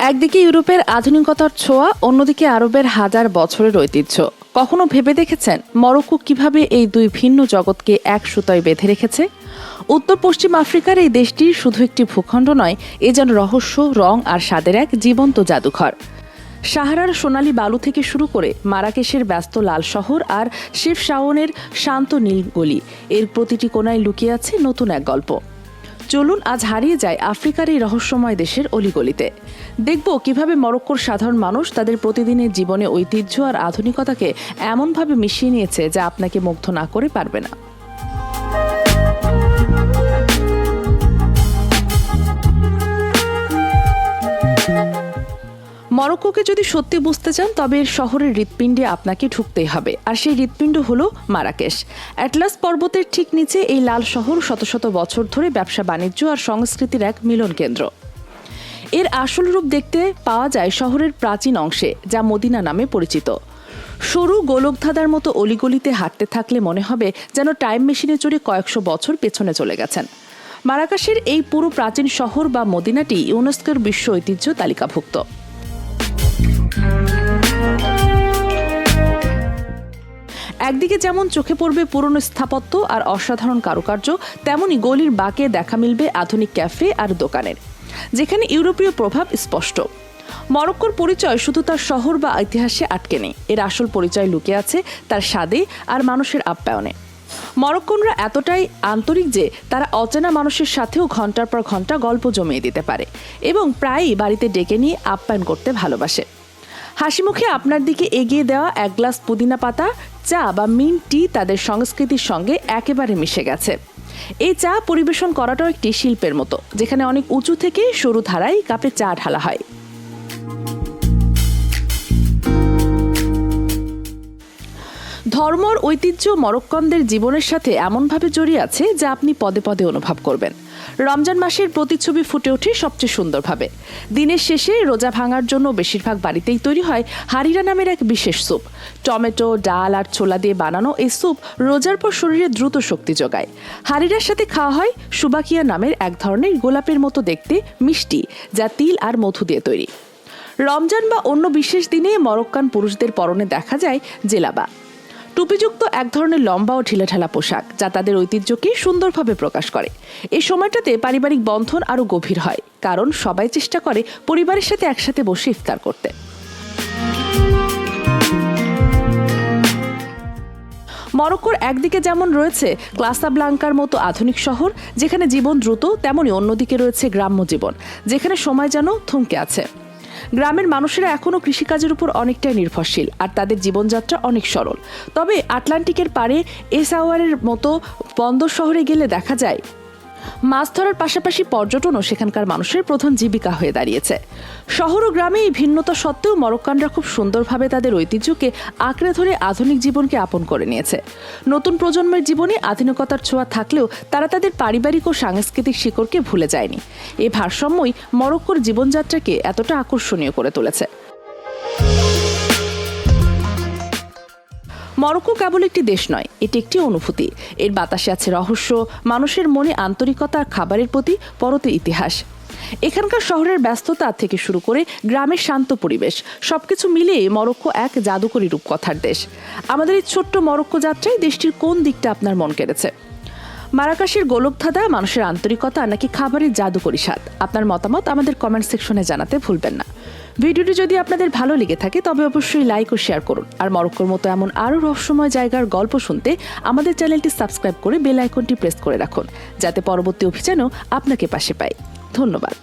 একদিকে ইউরোপের আধুনিকতার ছোঁয়া, অন্যদিকে আরবের হাজার বছরের ঐতিহ্য। কখনো ভেবে দেখেছেন মরক্কো কিভাবে এই দুই ভিন্ন জগৎকে এক সুতায় বেঁধে রেখেছে? উত্তর পশ্চিম আফ্রিকার এই দেশটির শুধু একটি ভূখণ্ড নয়, এ যেন রহস্য, রং আর স্বাদের এক জীবন্ত জাদুঘর। সাহারার সোনালী বালু থেকে শুরু করে মারাকেশের ব্যস্ত লাল শহর আর শেফ শাওনের শান্ত নীল গলি, এর প্রতিটি কোণায় লুকিয়ে আছে নতুন এক গল্প। চলুন আজ হারিয়ে যায় আফ্রিকার এই রহস্যময় দেশের অলিগলিতে। দেখব কিভাবে মরক্কোর সাধারণ মানুষ তাদের প্রতিদিনের জীবনে ঐতিহ্য আর আধুনিকতাকে এমনভাবে মিশিয়ে নিয়েছে যা আপনাকে মুগ্ধ না করে পারবে না। মরক্কোকে যদি সত্যি বুঝতে চান তবে এর শহরের হৃৎপিণ্ডে আপনাকে ঢুকতেই হবে, আর সেই হৃৎপিণ্ড হলো মারাকেশ। অ্যাটলাস পর্বতের ঠিক নিচে এই লাল শহর শত শত বছর ধরে ব্যবসা, বাণিজ্য আর সংস্কৃতির এক মিলন কেন্দ্র। এর আসল রূপ দেখতে পাওয়া যায় শহরের প্রাচীন অংশে, যা মদিনা নামে পরিচিত। সরু গোলকধাঁধার মতো অলিগলিতে হাঁটতে থাকলে মনে হবে যেন টাইম মেশিনে চড়ে কয়েকশো বছর পেছনে চলে গেছেন। মারাকেশের এই পুরো প্রাচীন শহর বা মদিনাটি ইউনেস্কোর বিশ্ব ঐতিহ্য তালিকাভুক্ত। একদিকে যেমন চোখে পড়বে পুরনো স্থাপত্য আর অসাধারণ কারুকার্য, তেমনি গলির বাঁকে দেখা মিলবে আধুনিক ক্যাফে আর দোকানের, যেখানে ইউরোপীয় প্রভাব স্পষ্ট। মরক্কোর পরিচয় শুধু তার শহর বা ইতিহাসে আটকে নেই, এর আসল পরিচয় লুকিয়ে আছে তার স্বাদে আর মানুষের আপ্যায়নে। মরক্কোনরা এতটাই আন্তরিক যে তারা অচেনা মানুষের সাথেও ঘন্টার পর ঘন্টা গল্প জমিয়ে দিতে পারে এবং প্রায়ই বাড়িতে ডেকে নিয়ে আপ্যায়ন করতে ভালোবাসে। হাসিমুখে আপনার দিকে এগিয়ে দেওয়া এক গ্লাস পুদিনা পাতা চা বা মিন্ট টি তাদের সংস্কৃতির সঙ্গে একেবারে মিশে গেছে। এই চা পরিবেশন করাটাও একটি শিল্পের মতো, যেখানে অনেক উঁচু থেকে সরু ধারায় কাপে চা ঢালা হয়। ধর্মর ঐতিহ্য মরক্কানদের জীবনের সাথে এমনভাবে জড়িয়ে আছে যা আপনি পদে পদে অনুভব করবেন। রমজান মাসের প্রতিচ্ছবি ফুটে ওঠে সবচেয়ে সুন্দরভাবে। দিনের শেষে রোজা ভাঙার জন্য বেশিরভাগ বাড়িতেই তৈরি হয় হারিরা নামের এক বিশেষ স্যুপ। টমেটো, ডাল আর ছোলা দিয়ে বানানো এই স্যুপ রোজার পর শরীরে দ্রুত শক্তি যোগায়। হারিরার সাথে খাওয়া হয় সুবাকিয়া নামের এক ধরনের গোলাপের মতো দেখতে মিষ্টি, যা তিল আর মধু দিয়ে তৈরি। রমজান বা অন্য বিশেষ দিনে মরক্কান পুরুষদের পরনে দেখা যায় জেলাবা, টুপিযুক্ত এক ধরনের লম্বা ও ঢিলেঢালা পোশাক, যা তাদের ঐতিহ্যকে সুন্দরভাবে প্রকাশ করে। এই সময়টাতে পারিবারিক বন্ধন আরও গভীর হয়, কারণ সবাই চেষ্টা করে পরিবারের সাথে একসাথে বসে ইফতার করতে। মরক্কোর একদিকে যেমন রয়েছে ক্লাসাব্লাঙ্কার মতো আধুনিক শহর, যেখানে জীবন দ্রুত, তেমনি অন্যদিকে রয়েছে গ্রাম্য জীবন, যেখানে সময় যেন থমকে আছে। গ্রামের মানুষেরা এখনও কৃষিকাজের উপর অনেকটাই নির্ভরশীল, আর তাদের জীবনযাত্রা অনেক সরল। তবে আটলান্টিকের পারে এসাওয়ারের মতো বন্দর শহরে গেলে দেখা যায় মাছ ধরার পাশাপাশি পর্যটনও সেখানকার মানুষের প্রধান জীবিকা হয়ে দাঁড়িয়েছে। শহর ও গ্রামে এই ভিন্নতা সত্ত্বেও মরক্কানরা খুব সুন্দরভাবে তাদের ঐতিহ্যকে আঁকড়ে ধরে আধুনিক জীবনকে আপন করে নিয়েছে। নতুন প্রজন্মের জীবনে আধুনিকতার ছোঁয়া থাকলেও তারা তাদের পারিবারিক ও সাংস্কৃতিক শিকড়কে ভুলে যায়নি। এই ভারসাম্যই মরক্কোর জীবনযাত্রাকে এতটা আকর্ষণীয় করে তুলেছে। মরক্কো কেবল একটি দেশ নয়, এটি একটি অনুভূতি। এর বাতাসে আছে রহস্য, মানুষের মনে আন্তরিকতা, খাবারের প্রতি পরতে ইতিহাস। এখানকার শহরের ব্যস্ততা থেকে শুরু করে গ্রামের শান্ত পরিবেশ, সবকিছু মিলিয়ে মরক্কো এক জাদুকরী রূপকথার দেশ। আমাদের এই ছোট্ট মরক্কো যাত্রায় দেশটির কোন দিকটা আপনার মন কেড়েছে? মারাকাশের গোলকধাঁধা, মানুষের আন্তরিকতা, নাকি খাবারের জাদুকরী স্বাদ? আপনার মতামত আমাদের কমেন্ট সেকশনে জানাতে ভুলবেন না। ভিডিওটি যদি আপনাদের ভালো লেগে থাকে তবে অবশ্যই লাইক ও শেয়ার করুন। আর মরক্কোর মতো এমন আরও রহস্যময় জায়গার গল্প শুনতে আমাদের চ্যানেলটি সাবস্ক্রাইব করে বেল আইকনটি প্রেস করে রাখুন, যাতে পরবর্তী অভিযানেও আপনাকে পাশে পাই। ধন্যবাদ।